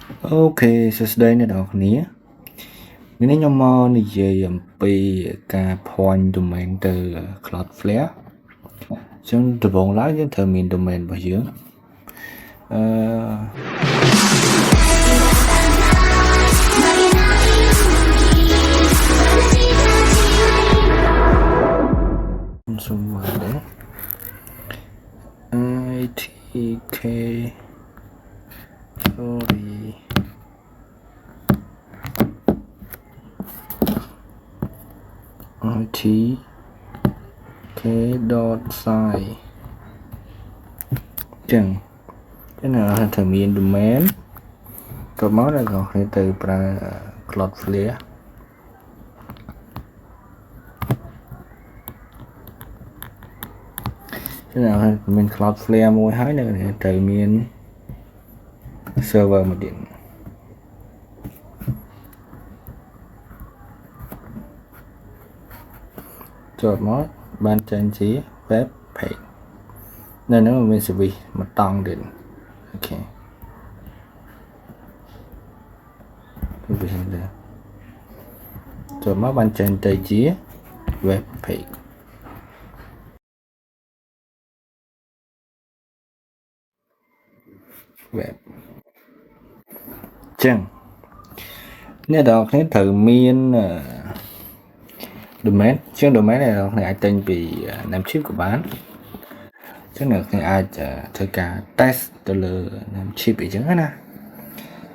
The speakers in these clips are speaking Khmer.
Ok,សួស្តីអ្នកនរគ្នាថ្ងៃនេះខ្ញុំមកនិយាយអំពីការ point domain ទៅ Cloudflare អញ្ចឹងដំបូងឡើយយើងត្រូវមាន domain របស់យើងសុំមកដែរ ITK sorry itk.site ចឹងត្រូវមាន domain ក៏មកដល់គ្នាទៅប្រើ Cloudflare ចឹងមាន Cloudflare មួយហើយនៅត្រូវមាន server មួយទៀតចូលមកបានចេញជា web page នៅហ្នឹងមាន service មួយតង់ទៀតអូខេវាហ្នឹងដែរចូលមកបានចេញទៅជា web page ចឹងអ្នកនរគ្នាត្រូវមាន domain ជាង domain អ្នកនរគ្នាអាចទិញពី Namecheap ក៏បានចឹងអ្នកនរគ្នាអាចធ្វើការ test ទៅលើ Namecheap អីចឹងណាអ្ន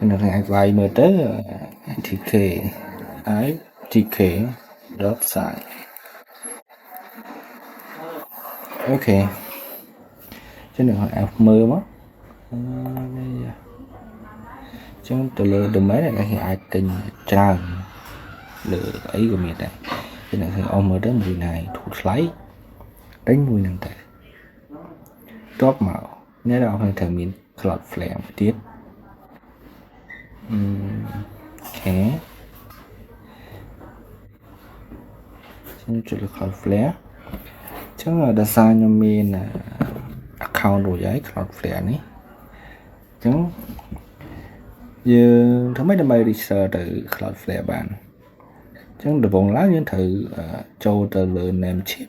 កនរគ្នាអាចវាយមើលទៅ itk.site អូខេចឹងអ្នកនរគ្នាមើលមកចឹងទៅលើ domain អ្នកនរគ្នាអាចទិញច្រើនលើអីក៏មានដែរចឹងអ្នកនរគ្នាអស់មើលទៅមួយណាយធូរថ្លៃទិញមួយហ្នឹងតែតបមកអ្នកនរគ្នាត្រូវមាន Cloudflare មួយទៀតអូខេចឹងចូល Cloudflare ចឹងដោយសារខ្ញុំមាន account រួចហើយ Cloudflare នេះចឹងយើងធ្វើម៉េចដើម្បី register ទៅ Cloudflare បានចឹងដំបូងឡើយយើងត្រូវចូលទៅលើ Namecheap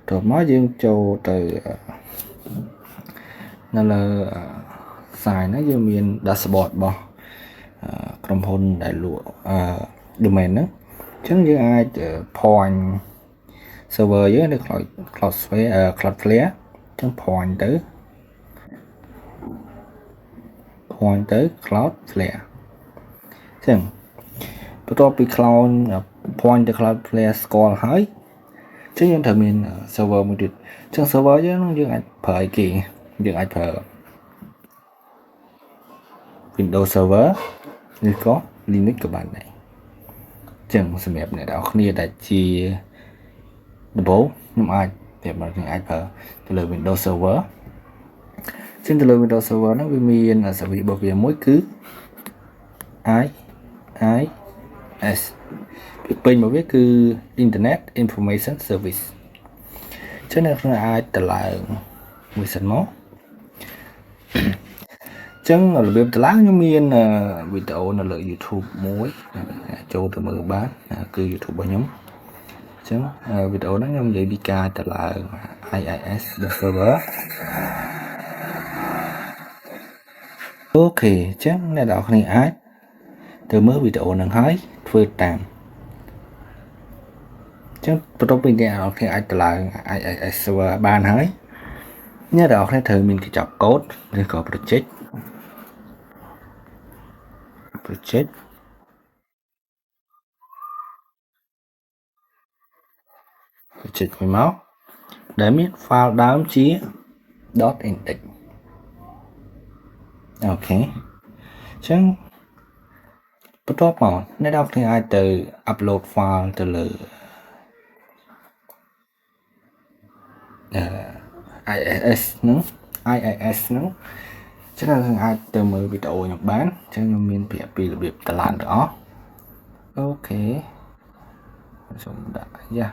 តបមកយើងចូលទៅនៅលើ site ហ្នឹងយើងមាន dashboard របស់ក្រុមហ៊ុនដែលលក់domain ហ្នឹងចឹងយើងអាច point server យើងនៅ Cloudflare ចឹង point ទៅ Cloudflare ចឹងបន្ទាប់ពី point ទៅ Cloudflare ស្គាល់ហើយចឹងយើងត្រូវមាន server មួយទៀតចឹង server យើងអាចប្រើអីគេយើងអាចប្រើ Windows Server ឬក៏ Linux ក៏បានដែរចឹងសម្រាប់អ្នកនរគ្នាដែលជាដំបូងខ្ញុំអាចប្រៀបមកអាចប្រើទៅលើ Windows Server ចឹងទៅលើ Windows Server ហ្នឹងវាមាន service របស់វាមួយគឺ IIS ពេញមកវាគឺ Internet Information Service ចឹងអ្នកនរអាចទៅឡើងមួយសិនមកចឹងរបៀបទៅឡើងខ្ញុំមានវីដេអូនៅលើ YouTube មួយចូលទៅមើលបានគឺ YouTube របស់ខ្ញុំចឹងវីដេអូហ្នឹងខ្ញុំនិយាយពីការទៅឡើង IIS server អូខេចឹងអ្នកនរគ្នាអាចទៅមើលវីដេអូហ្នឹងហើយធ្វើតាមចឹងបន្ទាប់ពីអ្នកនរគ្នាអាចទៅឡើង IIS server បានហើយអ្នកនរគ្នាត្រូវមានកញ្ចក់កូដឬក៏ project មួយមកដែលមាន file ដើមជា .index អូខេចឹងបន្ទាប់មកអ្នកនរគ្នាអាចទៅ upload file ទៅលើ IIS ហ្នឹងចឹងយើងអាចទៅមើលវីដេអូខ្ញុំបានចឹងខ្ញុំមានប្រាប់ពីរបៀបតឡើងទាំងអស់អូខេសូមដាក់យ៉ា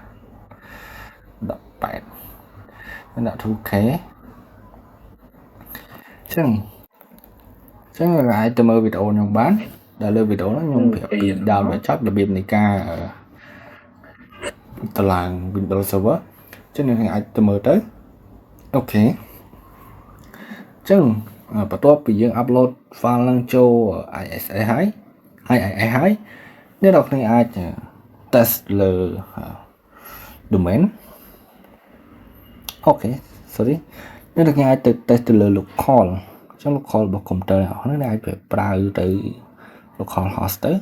18ដាក់ 2K ចឹង ចឹងអាចទៅមើលវីដេអូខ្ញុំបានដល់លើវីដេអូហ្នឹងខ្ញុំប្រាប់ពី download ចប់របៀបនៃការតឡើង Windows Server ចឹងអ្នកអាចទៅមើលទៅអូខេចឹងបន្ទាប់ពីយើង upload file ឡើងចូល ISA ហើយអ្នកនរគ្នាអាច test លើ domain អូខេ sorry អ្នកនរគ្នាអាចទៅ test ទៅលើ local ចឹង local របស់ computer ហ្នឹងអាចប្រើទៅ local host ទៅ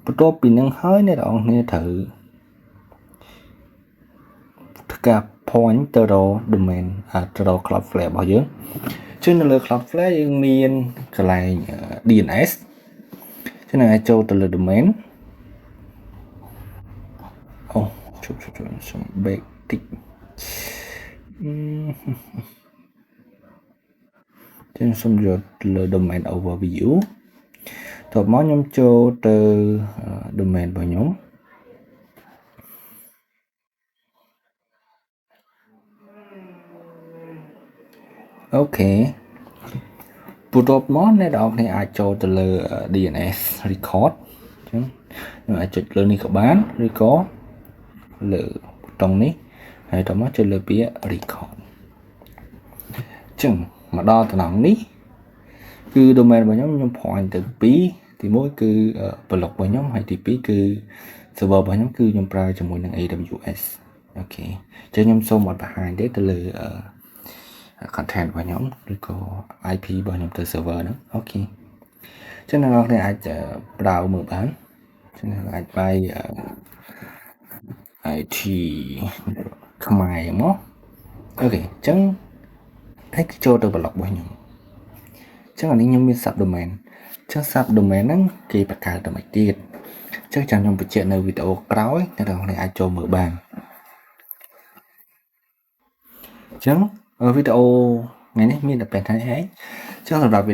បន្ទាប់ពីនឹងហើយអ្នកនរគ្នាត្រូវធ្វើការ point ទៅរក domain ទៅរក Cloudflare របស់យើងចឹងនៅលើ Cloudflare យើងមានកន្លែង DNS ចឹងអាចចូលទៅលើ domain អូជុំសុំ back តិចចឹងសុំយកលើ domain overview តបមកខ្ញុំចូលទៅ domain របស់ខ្ញុំអូខេបន្ទាប់មកអ្នកនរគ្នាអាចចូលទៅលើ DNS record ចឹងខ្ញុំអាចចុចលើនេះក៏បានឬក៏លើប៊ូតុងនេះហើយតមកចុចលើពាក្យ record ចឹងមកដល់តំណនេះគឺ domain របស់ខ្ញុំ point ទៅ2ទី1គឺ blog របស់ខ្ញុំហើយទី2គឺ server របស់ខ្ញុំគឺខ្ញុំប្រើជាមួយនឹង AWS អូខេចឹងខ្ញុំសូមអត់បង្ហាញទេទៅលើ content របស់ខ្ញុំឬក៏ IP របស់ខ្ញុំទៅ server ហ្នឹងអូខេចឹងអ្នកនរគ្នាអាចប្រើមើលបានចឹងអាចបាយ IT ខ្មែរមកអូខេចឹងហើយចូលទៅ blog របស់ខ្ញុំចឹងអានេះខ្ញុំមាន subdomain ចឹង subdomain ហ្នឹងគេបង្កើតទៅមិនទៀតចឹងចាំខ្ញុំបញ្ជាក់នៅវីដេអូក្រោយអ្នកនរគ្នាអាចចូលមើលបានចឹងវីដេអូថ្ងៃនេះមានតែប៉ុណ្្នឹងឯងចឹងសម្រាប់វីដេអូ